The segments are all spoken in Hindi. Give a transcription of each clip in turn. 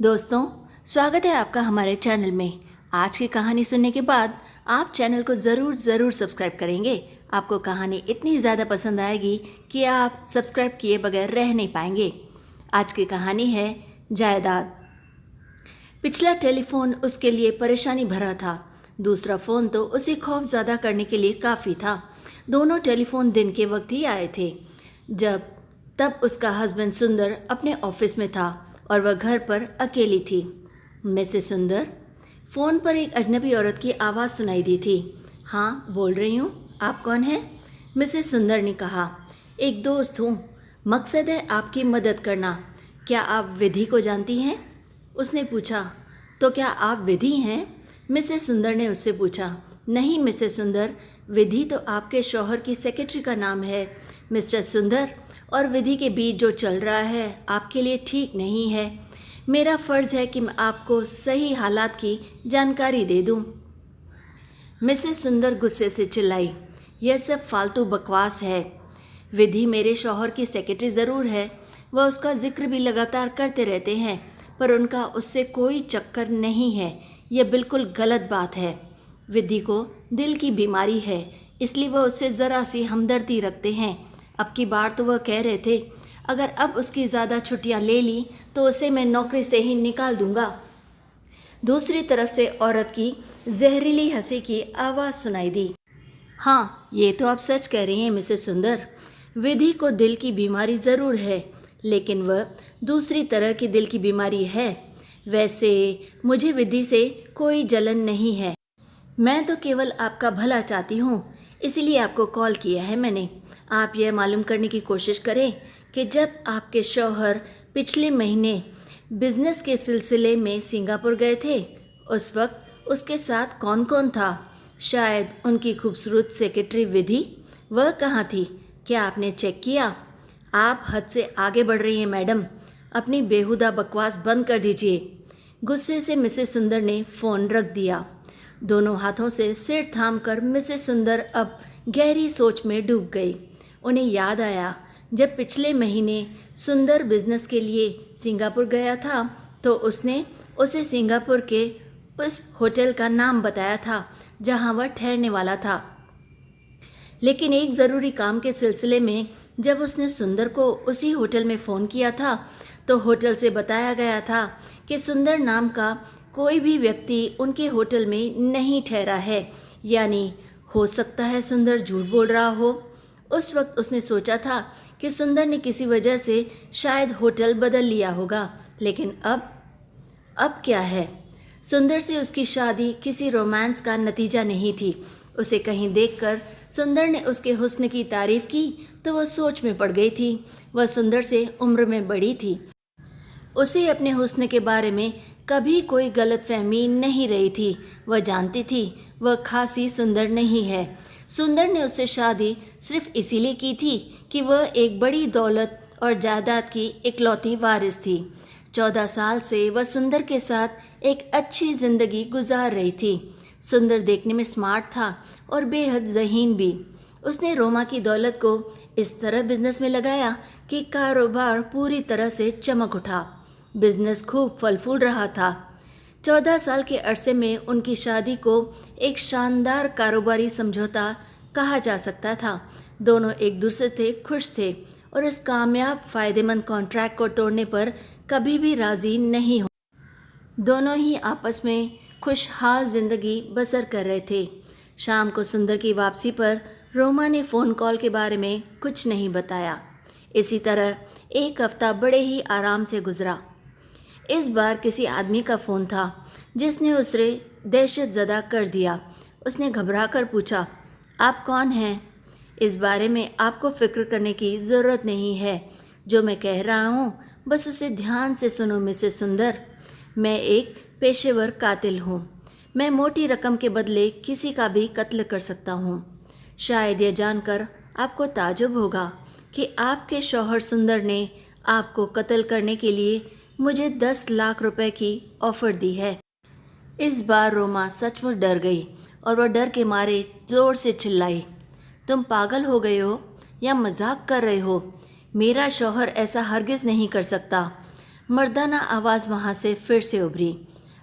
दोस्तों, स्वागत है आपका हमारे चैनल में। आज की कहानी सुनने के बाद आप चैनल को ज़रूर सब्सक्राइब करेंगे। आपको कहानी इतनी ज़्यादा पसंद आएगी कि आप सब्सक्राइब किए बगैर रह नहीं पाएंगे। आज की कहानी है जायदाद। पिछला टेलीफोन उसके लिए परेशानी भरा था, दूसरा फ़ोन तो उसे खौफ ज़्यादा करने के लिए काफ़ी था। दोनों टेलीफोन दिन के वक्त ही आए थे तब उसका हस्बैंड सुंदर अपने ऑफिस में था और वह घर पर अकेली थी। मिसेस सुंदर, फ़ोन पर एक अजनबी औरत की आवाज़ सुनाई दी थी। हाँ, बोल रही हूँ। आप कौन हैं? मिसेस सुंदर ने कहा। एक दोस्त हूँ, मकसद है आपकी मदद करना। क्या आप विधि को जानती हैं? उसने पूछा। तो क्या आप विधि हैं? मिसेस सुंदर ने उससे पूछा। नहीं मिसेस सुंदर, विधि तो आपके शौहर की सेक्रेटरी का नाम है। मिस्टर सुंदर और विधि के बीच जो चल रहा है आपके लिए ठीक नहीं है। मेरा फ़र्ज़ है कि मैं आपको सही हालात की जानकारी दे दूं। मिसेस सुंदर गुस्से से चिल्लाई। यह सब फालतू बकवास है। विधि मेरे शौहर की सेक्रेटरी ज़रूर है, वह उसका जिक्र भी लगातार करते रहते हैं, पर उनका उससे कोई चक्कर नहीं है। यह बिल्कुल गलत बात है। विधि को दिल की बीमारी है, इसलिए वह उससे ज़रा सी हमदर्दी रखते हैं। अब की बार तो वह कह रहे थे अगर अब उसकी ज़्यादा छुट्टियां ले ली तो उसे मैं नौकरी से ही निकाल दूंगा। दूसरी तरफ से औरत की जहरीली हंसी की आवाज़ सुनाई दी। हाँ, ये तो आप सच कह रही हैं मिसेस सुंदर। विधि को दिल की बीमारी ज़रूर है, लेकिन वह दूसरी तरह की दिल की बीमारी है। वैसे मुझे विधि से कोई जलन नहीं है, मैं तो केवल आपका भला चाहती हूँ, इसीलिए आपको कॉल किया है मैंने। आप यह मालूम करने की कोशिश करें कि जब आपके शौहर पिछले महीने बिजनेस के सिलसिले में सिंगापुर गए थे, उस वक्त उसके साथ कौन कौन था? शायद उनकी खूबसूरत सेक्रेटरी विधि। वह कहाँ थी? क्या आपने चेक किया? आप हद से आगे बढ़ रही हैं मैडम, अपनी बेहुदा बकवास बंद कर दीजिए। गुस्से से मिसेस सुंदर ने फ़ोन रख दिया। दोनों हाथों से सिर थामकर मिसेस सुंदर अब गहरी सोच में डूब गई। उन्हें याद आया जब पिछले महीने सुंदर बिजनेस के लिए सिंगापुर गया था तो उसने उसे सिंगापुर के उस होटल का नाम बताया था जहां वह ठहरने वाला था। लेकिन एक ज़रूरी काम के सिलसिले में जब उसने सुंदर को उसी होटल में फ़ोन किया था तो होटल से बताया गया था कि सुंदर नाम का कोई भी व्यक्ति उनके होटल में नहीं ठहरा है, यानी हो सकता है सुंदर झूठ बोल रहा हो। उस वक्त उसने सोचा था कि सुंदर ने किसी वजह से शायद होटल बदल लिया होगा, लेकिन अब क्या है? सुंदर से उसकी शादी किसी रोमांस का नतीजा नहीं थी। उसे कहीं देखकर सुंदर ने उसके हुस्न की तारीफ की तो वह सोच में पड़ गई थी। वह सुंदर से उम्र में बड़ी थी। उसे अपने हुस्न के बारे में कभी कोई गलतफहमी नहीं रही थी। वह जानती थी वह खासी सुंदर नहीं है। सुंदर ने उससे शादी सिर्फ इसीलिए की थी कि वह एक बड़ी दौलत और जायदाद की इकलौती वारिस थी। 14 साल से वह सुंदर के साथ एक अच्छी ज़िंदगी गुजार रही थी। सुंदर देखने में स्मार्ट था और बेहद ज़हीन भी। उसने रोमा की दौलत को इस तरह बिजनेस में लगाया कि कारोबार पूरी तरह से चमक उठा। बिजनेस खूब फल फूल रहा था। 14 साल के अरसे में उनकी शादी को एक शानदार कारोबारी समझौता कहा जा सकता था। दोनों एक दूसरे से खुश थे और इस कामयाब फ़ायदेमंद कॉन्ट्रैक्ट को तोड़ने पर कभी भी राज़ी नहीं हो। दोनों ही आपस में खुशहाल ज़िंदगी बसर कर रहे थे। शाम को सुंदर की वापसी पर रोमा ने फ़ोन कॉल के बारे में कुछ नहीं बताया। इसी तरह एक हफ्ता बड़े ही आराम से गुजरा। इस बार किसी आदमी का फ़ोन था जिसने उसे दहशत ज़दा कर दिया। उसने घबराकर पूछा, आप कौन हैं? इस बारे में आपको फ़िक्र करने की ज़रूरत नहीं है। जो मैं कह रहा हूँ बस उसे ध्यान से सुनो मिसेस सुंदर। मैं एक पेशेवर कातिल हूँ। मैं मोटी रकम के बदले किसी का भी कत्ल कर सकता हूँ। शायद यह जानकर आपको ताजुब होगा कि आपके शौहर सुंदर ने आपको कत्ल करने के लिए मुझे 10 लाख रुपए की ऑफ़र दी है। इस बार रोमा सचमुच डर गई और वह डर के मारे ज़ोर से चिल्लाई, तुम पागल हो गए हो या मजाक कर रहे हो? मेरा शौहर ऐसा हरगिज़ नहीं कर सकता। मर्दाना आवाज़ वहाँ से फिर से उभरी।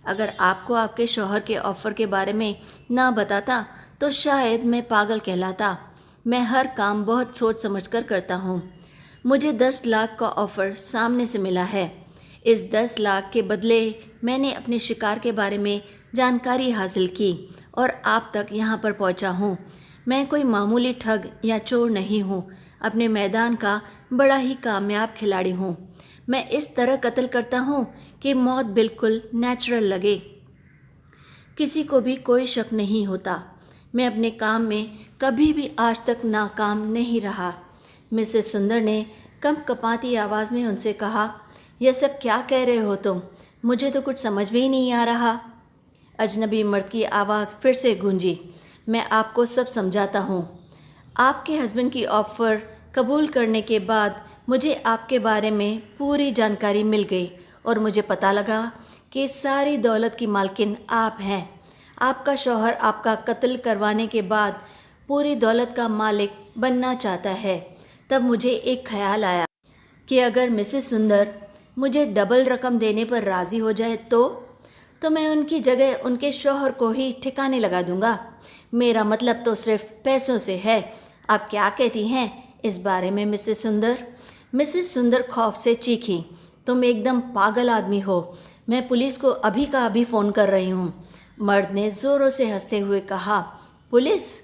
अगर आपको आपके शौहर के ऑफ़र के बारे में ना बताता तो शायद मैं पागल कहलाता। मैं हर काम बहुत सोच समझ कर करता हूँ। मुझे 10 लाख का ऑफ़र सामने से मिला है। इस 10 लाख के बदले मैंने अपने शिकार के बारे में जानकारी हासिल की और आप तक यहाँ पर पहुँचा हूँ। मैं कोई मामूली ठग या चोर नहीं हूँ। अपने मैदान का बड़ा ही कामयाब खिलाड़ी हूँ। मैं इस तरह कत्ल करता हूँ कि मौत बिल्कुल नेचुरल लगे, किसी को भी कोई शक नहीं होता। मैं अपने काम में कभी भी आज तक नाकाम नहीं रहा। मिसेस सुंदर ने कंपकपाती आवाज़ में उनसे कहा, यह सब क्या कह रहे हो तुम? मुझे तो कुछ समझ में ही नहीं आ रहा। अजनबी मर्द की आवाज़ फिर से गूंजी, मैं आपको सब समझाता हूँ। आपके हस्बैंड की ऑफ़र कबूल करने के बाद मुझे आपके बारे में पूरी जानकारी मिल गई और मुझे पता लगा कि सारी दौलत की मालकिन आप हैं। आपका शौहर आपका कत्ल करवाने के बाद पूरी दौलत का मालिक बनना चाहता है। तब मुझे एक ख्याल आया कि अगर मिसेस सुंदर मुझे डबल रकम देने पर राज़ी हो जाए तो मैं उनकी जगह उनके शौहर को ही ठिकाने लगा दूंगा। मेरा मतलब तो सिर्फ पैसों से है। आप क्या कहती हैं इस बारे में मिसेस सुंदर? मिसेस सुंदर खौफ से चीखी, तुम एकदम पागल आदमी हो। मैं पुलिस को अभी का अभी फ़ोन कर रही हूँ। मर्द ने ज़ोरों से हंसते हुए कहा, पुलिस?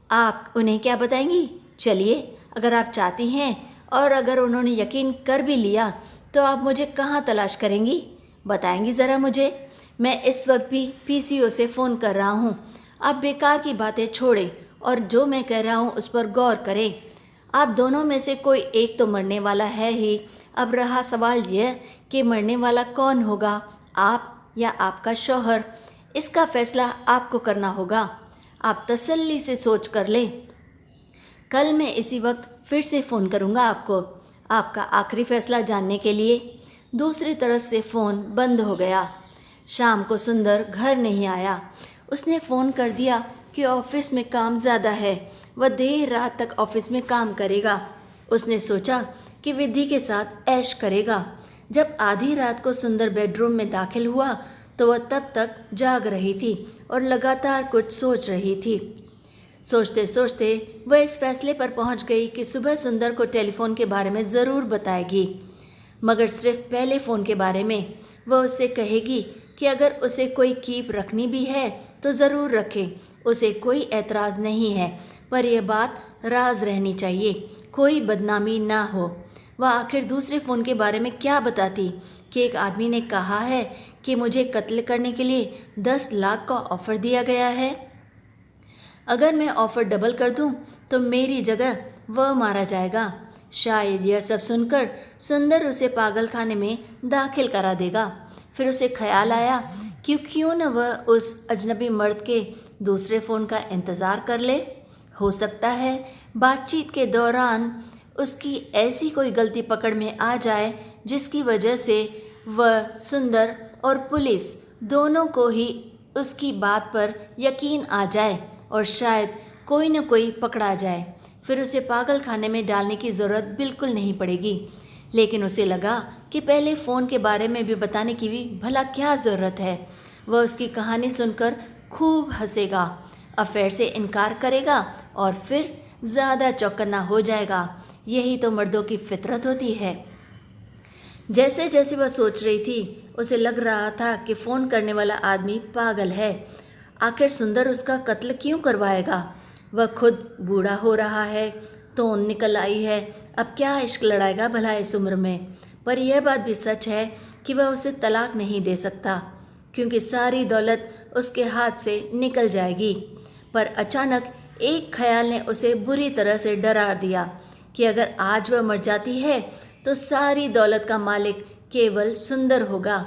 आप उन्हें क्या बताएंगी? चलिए, अगर आप चाहती हैं और अगर उन्होंने यकीन कर भी लिया तो आप मुझे कहाँ तलाश करेंगी? बताएंगी ज़रा मुझे। मैं इस वक्त भी पीसीओ से फ़ोन कर रहा हूँ। आप बेकार की बातें छोड़ें और जो मैं कह रहा हूँ उस पर गौर करें। आप दोनों में से कोई एक तो मरने वाला है ही। अब रहा सवाल यह कि मरने वाला कौन होगा, आप या आपका शौहर? इसका फैसला आपको करना होगा। आप तसल्ली से सोच कर लें। कल मैं इसी वक्त फिर से फ़ोन करूँगा आपका आखिरी फ़ैसला जानने के लिए। दूसरी तरफ से फ़ोन बंद हो गया। शाम को सुंदर घर नहीं आया। उसने फ़ोन कर दिया कि ऑफिस में काम ज़्यादा है, वह देर रात तक ऑफिस में काम करेगा। उसने सोचा कि विधि के साथ ऐश करेगा। जब आधी रात को सुंदर बेडरूम में दाखिल हुआ तो वह तब तक जाग रही थी और लगातार कुछ सोच रही थी। सोचते सोचते वह इस फैसले पर पहुंच गई कि सुबह सुंदर को टेलीफोन के बारे में ज़रूर बताएगी, मगर सिर्फ पहले फ़ोन के बारे में। वह उससे कहेगी कि अगर उसे कोई कीप रखनी भी है तो ज़रूर रखे, उसे कोई एतराज़ नहीं है, पर यह बात राज रहनी चाहिए, कोई बदनामी ना हो। वह आखिर दूसरे फ़ोन के बारे में क्या बताती कि एक आदमी ने कहा है कि मुझे कत्ल करने के लिए 10 लाख का ऑफ़र दिया गया है। अगर मैं ऑफ़र डबल कर दूं तो मेरी जगह वह मारा जाएगा। शायद यह सब सुनकर सुंदर उसे पागल खाने में दाखिल करा देगा। फिर उसे ख्याल आया कि क्यों न वह उस अजनबी मर्द के दूसरे फ़ोन का इंतज़ार कर ले। हो सकता है बातचीत के दौरान उसकी ऐसी कोई गलती पकड़ में आ जाए जिसकी वजह से वह सुंदर और पुलिस दोनों को ही उसकी बात पर यकीन आ जाए और शायद कोई न कोई पकड़ा जाए। फिर उसे पागल खाने में डालने की ज़रूरत बिल्कुल नहीं पड़ेगी। लेकिन उसे लगा कि पहले फ़ोन के बारे में भी बताने की भी भला क्या ज़रूरत है। वह उसकी कहानी सुनकर खूब हंसेगा, अफेयर से इनकार करेगा और फिर ज़्यादा चौकन्ना हो जाएगा। यही तो मर्दों की फितरत होती है। जैसे जैसे वह सोच रही थी उसे लग रहा था कि फ़ोन करने वाला आदमी पागल है। आखिर सुंदर उसका कत्ल क्यों करवाएगा? वह खुद बूढ़ा हो रहा है, तोन निकल आई है, अब क्या इश्क लड़ाएगा भला इस उम्र में? पर यह बात भी सच है कि वह उसे तलाक नहीं दे सकता, क्योंकि सारी दौलत उसके हाथ से निकल जाएगी। पर अचानक एक ख्याल ने उसे बुरी तरह से डरा दिया कि अगर आज वह मर जाती है तो सारी दौलत का मालिक केवल सुंदर होगा।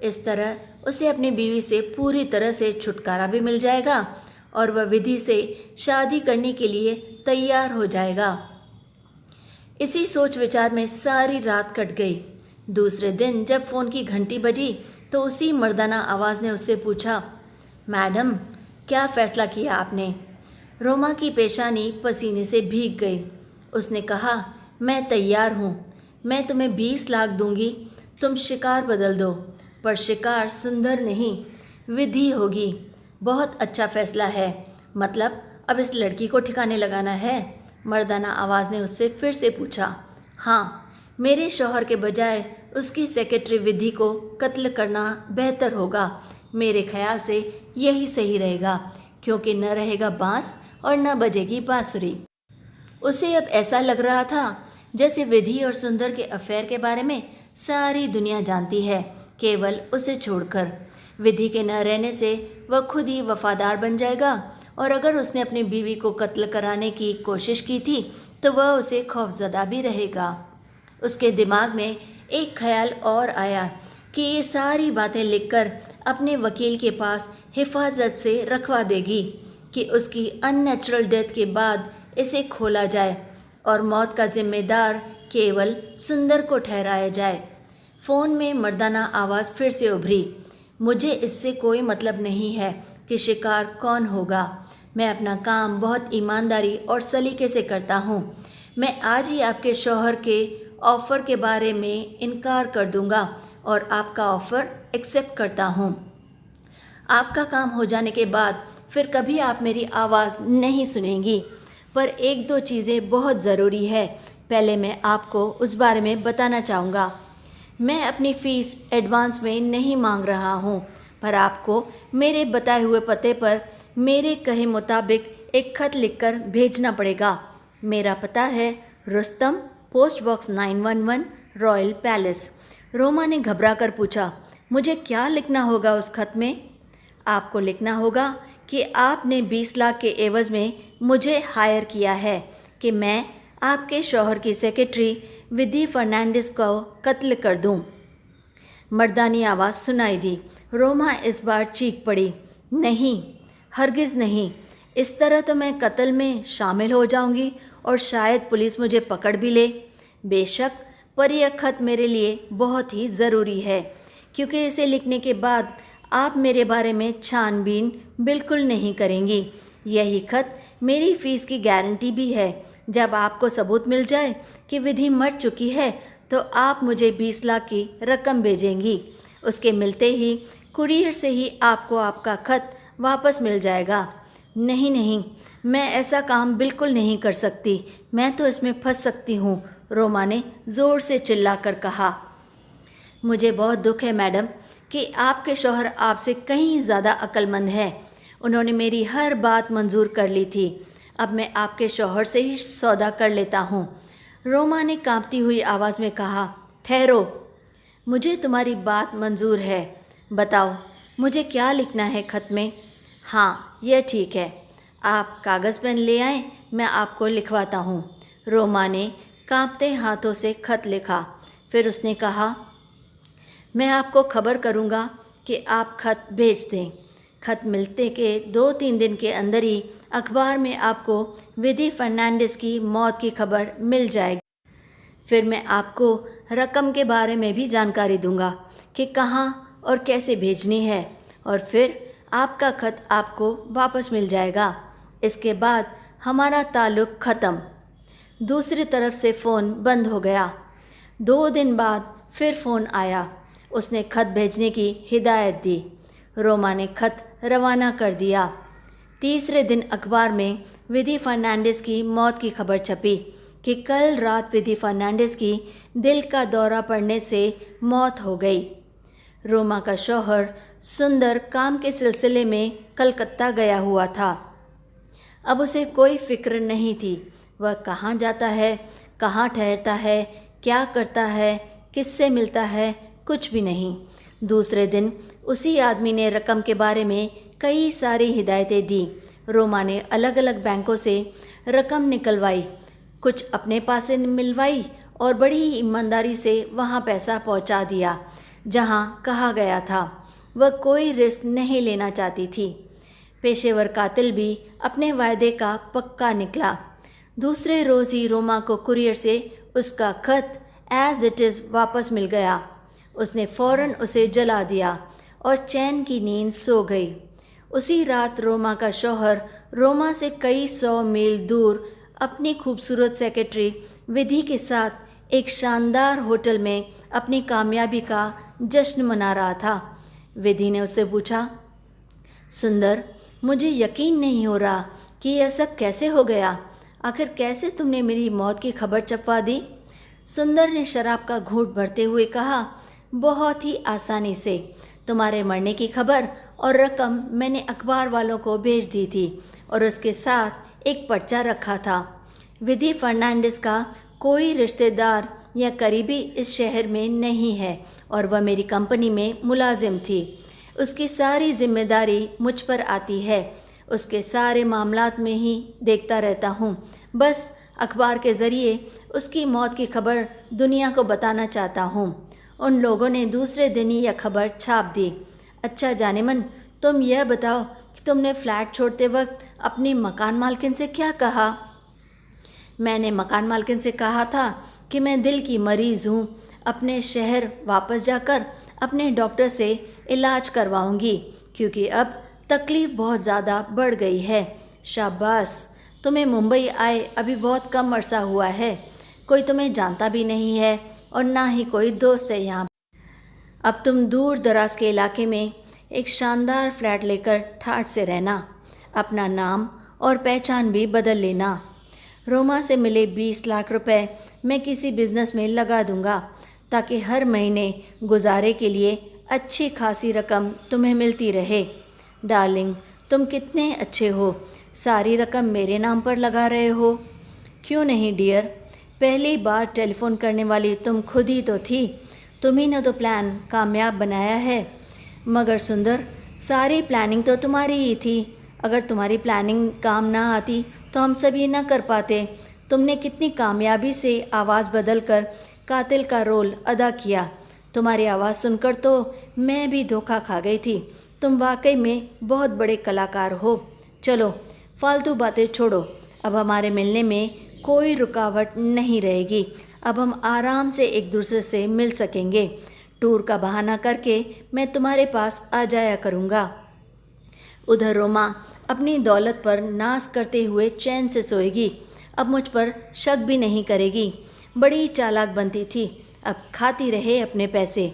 इस तरह उसे अपनी बीवी से पूरी तरह से छुटकारा भी मिल जाएगा और वह विधि से शादी करने के लिए तैयार हो जाएगा। इसी सोच विचार में सारी रात कट गई। दूसरे दिन जब फ़ोन की घंटी बजी तो उसी मर्दाना आवाज़ ने उससे पूछा, मैडम क्या फ़ैसला किया आपने? रोमा की पेशानी पसीने से भीग गई। उसने कहा, मैं तैयार हूँ। मैं तुम्हें 20 लाख दूंगी तुम शिकार बदल दो, पर शिकार सुंदर नहीं, विधि होगी। बहुत अच्छा फैसला है। मतलब अब इस लड़की को ठिकाने लगाना है? मर्दाना आवाज़ ने उससे फिर से पूछा। हाँ, मेरे शौहर के बजाय उसकी सेक्रेटरी विधि को कत्ल करना बेहतर होगा। मेरे ख्याल से यही सही रहेगा, क्योंकि न रहेगा बांस और न बजेगी बांसुरी। उसे अब ऐसा लग रहा था जैसे विधि और सुंदर के अफेयर के बारे में सारी दुनिया जानती है, केवल उसे छोड़कर। विधि के न रहने से वह खुद ही वफादार बन जाएगा, और अगर उसने अपनी बीवी को कत्ल कराने की कोशिश की थी तो वह उसे खौफजदा भी रहेगा। उसके दिमाग में एक ख्याल और आया कि ये सारी बातें लिखकर अपने वकील के पास हिफाजत से रखवा देगी कि उसकी अननेचुरल डेथ के बाद इसे खोला जाए और मौत का जिम्मेदार केवल सुंदर को ठहराया जाए। फ़ोन में मर्दाना आवाज़ फिर से उभरी। मुझे इससे कोई मतलब नहीं है कि शिकार कौन होगा। मैं अपना काम बहुत ईमानदारी और सलीके से करता हूँ। मैं आज ही आपके शौहर के ऑफ़र के बारे में इनकार कर दूँगा और आपका ऑफ़र एक्सेप्ट करता हूँ। आपका काम हो जाने के बाद फिर कभी आप मेरी आवाज़ नहीं सुनेंगी। पर एक दो चीज़ें बहुत ज़रूरी है, पहले मैं आपको उस बारे में बताना चाहूँगा। मैं अपनी फ़ीस एडवांस में नहीं मांग रहा हूँ, पर आपको मेरे बताए हुए पते पर मेरे कहे मुताबिक एक खत लिखकर भेजना पड़ेगा। मेरा पता है Rustam, post box 911, royal palace. Roma ने घबरा कर पूछा, मुझे क्या लिखना होगा उस खत में? आपको लिखना होगा कि आपने 20 लाख के एवज़ में मुझे हायर किया है कि मैं आपके शौहर की सेक्रेटरी विधि फर्नांडिस को कत्ल कर दूं। मर्दानी आवाज़ सुनाई दी। रोमा इस बार चीख पड़ी, नहीं, हरगिज़ नहीं। इस तरह तो मैं कत्ल में शामिल हो जाऊंगी और शायद पुलिस मुझे पकड़ भी ले। बेशक, पर यह खत मेरे लिए बहुत ही ज़रूरी है, क्योंकि इसे लिखने के बाद आप मेरे बारे में छानबीन बिल्कुल नहीं करेंगी। यही खत मेरी फ़ीस की गारंटी भी है। जब आपको सबूत मिल जाए कि विधि मर चुकी है तो आप मुझे 20 लाख की रकम भेजेंगी। उसके मिलते ही कुरियर से ही आपको आपका खत वापस मिल जाएगा। नहीं नहीं, मैं ऐसा काम बिल्कुल नहीं कर सकती। मैं तो इसमें फंस सकती हूँ, रोमा ने ज़ोर से चिल्लाकर कहा। मुझे बहुत दुख है मैडम कि आपके शौहर आपसे कहीं ज़्यादा अक्लमंद हैं। उन्होंने मेरी हर बात मंजूर कर ली थी। अब मैं आपके शौहर से ही सौदा कर लेता हूँ। रोमा ने कांपती हुई आवाज़ में कहा, ठहरो, मुझे तुम्हारी बात मंजूर है। बताओ, मुझे क्या लिखना है खत में? हाँ, यह ठीक है। आप कागज़ पेन ले आएं, मैं आपको लिखवाता हूँ। रोमा ने कांपते हाथों से खत लिखा। फिर उसने कहा, मैं आपको खबर करूँगा कि आप खत भेज दें। खत मिलते के 2-3 दिन के अंदर ही अखबार में आपको विधि फर्नांडिस की मौत की खबर मिल जाएगी। फिर मैं आपको रकम के बारे में भी जानकारी दूंगा कि कहाँ और कैसे भेजनी है, और फिर आपका खत आपको वापस मिल जाएगा। इसके बाद हमारा ताल्लुक़ ख़त्म। दूसरी तरफ से फ़ोन बंद हो गया। 2 दिन बाद फिर फ़ोन आया। उसने खत भेजने की हिदायत दी। रोमा ने खत रवाना कर दिया। तीसरे दिन अखबार में विधि फर्नांडिस की मौत की खबर छपी कि कल रात विधि फर्नांडिस की दिल का दौरा पड़ने से मौत हो गई। रोमा का शौहर सुंदर काम के सिलसिले में कलकत्ता गया हुआ था। अब उसे कोई फिक्र नहीं थी। वह कहाँ जाता है, कहाँ ठहरता है, क्या करता है, किससे मिलता है, कुछ भी नहीं। दूसरे दिन उसी आदमी ने रकम के बारे में कई सारी हिदायतें दी। रोमा ने अलग अलग बैंकों से रकम निकलवाई, कुछ अपने पास से मिलवाई और बड़ी ईमानदारी से वहाँ पैसा पहुँचा दिया जहाँ कहा गया था। वह कोई रिस्क नहीं लेना चाहती थी। पेशेवर कातिल भी अपने वायदे का पक्का निकला। दूसरे रोज़ ही रोमा को कुरियर से उसका खत एज इट इज़ वापस मिल गया। उसने फ़ौरन उसे जला दिया और चैन की नींद सो गई। उसी रात रोमा का शौहर रोमा से कई 100 मील दूर अपनी खूबसूरत सेक्रेटरी विधि के साथ एक शानदार होटल में अपनी कामयाबी का जश्न मना रहा था। विधि ने उससे पूछा, सुंदर, मुझे यकीन नहीं हो रहा कि यह सब कैसे हो गया। आखिर कैसे तुमने मेरी मौत की खबर छपवा दी? सुंदर ने शराब का घूंट भरते हुए कहा, बहुत ही आसानी से। तुम्हारे मरने की खबर और रकम मैंने अखबार वालों को भेज दी थी और उसके साथ एक पर्चा रखा था। विधि फर्नांडिस का कोई रिश्तेदार या करीबी इस शहर में नहीं है और वह मेरी कंपनी में मुलाजिम थी। उसकी सारी जिम्मेदारी मुझ पर आती है। उसके सारे मामलात में ही देखता रहता हूँ। बस अखबार के ज़रिए उसकी मौत की खबर दुनिया को बताना चाहता हूँ। उन लोगों ने दूसरे दिन ही यह खबर छाप दी। अच्छा जानेमन, तुम यह बताओ कि तुमने फ्लैट छोड़ते वक्त अपनी मकान मालकिन से क्या कहा? मैंने मकान मालकिन से कहा था कि मैं दिल की मरीज़ हूँ। अपने शहर वापस जाकर अपने डॉक्टर से इलाज करवाऊँगी क्योंकि अब तकलीफ़ बहुत ज़्यादा बढ़ गई है। शाबाश, तुम्हें मुंबई आए अभी बहुत कम अरसा हुआ है। कोई तुम्हें जानता भी नहीं है और ना ही कोई दोस्त है यहाँ। अब तुम दूर दराज के इलाके में एक शानदार फ्लैट लेकर ठाठ से रहना। अपना नाम और पहचान भी बदल लेना। रोमा से मिले 20 लाख रुपए मैं किसी बिजनेस में लगा दूंगा ताकि हर महीने गुजारे के लिए अच्छी खासी रकम तुम्हें मिलती रहे। डार्लिंग, तुम कितने अच्छे हो, सारी रकम मेरे नाम पर लगा रहे हो। क्यों नहीं डियर, पहली बार टेलीफोन करने वाली तुम खुद ही तो थी। तुम्ही ने तो प्लान कामयाब बनाया है। मगर सुंदर, सारी प्लानिंग तो तुम्हारी ही थी। अगर तुम्हारी प्लानिंग काम ना आती तो हम सब ये ना कर पाते। तुमने कितनी कामयाबी से आवाज़ बदलकर कातिल का रोल अदा किया। तुम्हारी आवाज़ सुनकर तो मैं भी धोखा खा गई थी। तुम वाकई में बहुत बड़े कलाकार हो। चलो फालतू बातें छोड़ो, अब हमारे मिलने में कोई रुकावट नहीं रहेगी। अब हम आराम से एक दूसरे से मिल सकेंगे। टूर का बहाना करके मैं तुम्हारे पास आ जाया करूँगा। उधर रोमा अपनी दौलत पर नाज करते हुए चैन से सोएगी। अब मुझ पर शक भी नहीं करेगी। बड़ी चालाक बनती थी, अब खाती रहे अपने पैसे।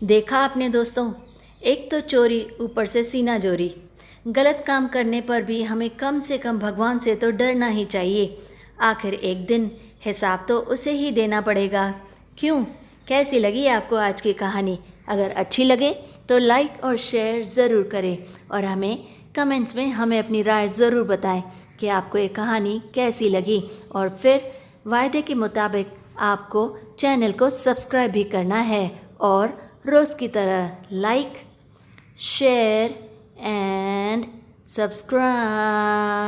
देखा आपने दोस्तों, एक तो चोरी, ऊपर से सीना जोरी। गलत काम करने पर भी हमें कम से कम भगवान से तो डरना ही चाहिए। आखिर एक दिन हिसाब तो उसे ही देना पड़ेगा। क्यों, कैसी लगी आपको आज की कहानी? अगर अच्छी लगे तो लाइक और शेयर ज़रूर करें और हमें कमेंट्स में हमें अपनी राय ज़रूर बताएं कि आपको ये कहानी कैसी लगी। और फिर वायदे के मुताबिक आपको चैनल को सब्सक्राइब भी करना है और रोज़ की तरह लाइक, शेयर एंड सब्सक्राइब।